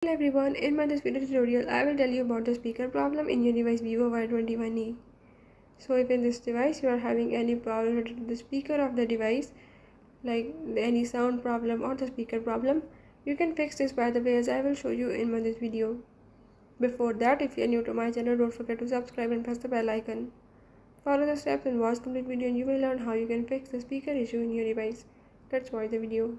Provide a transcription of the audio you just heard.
Hello everyone, in this video tutorial I will tell you about the speaker problem in your device VIVO Y21e. So if in this device you are having any problem related to the speaker of the device, like any sound problem or the speaker problem, you can fix this by the way as I will show you in this video. Before that, if you are new to my channel, don't forget to subscribe and press the bell icon. Follow the steps and watch complete video and you will learn how you can fix the speaker issue in your device. Let's watch the video.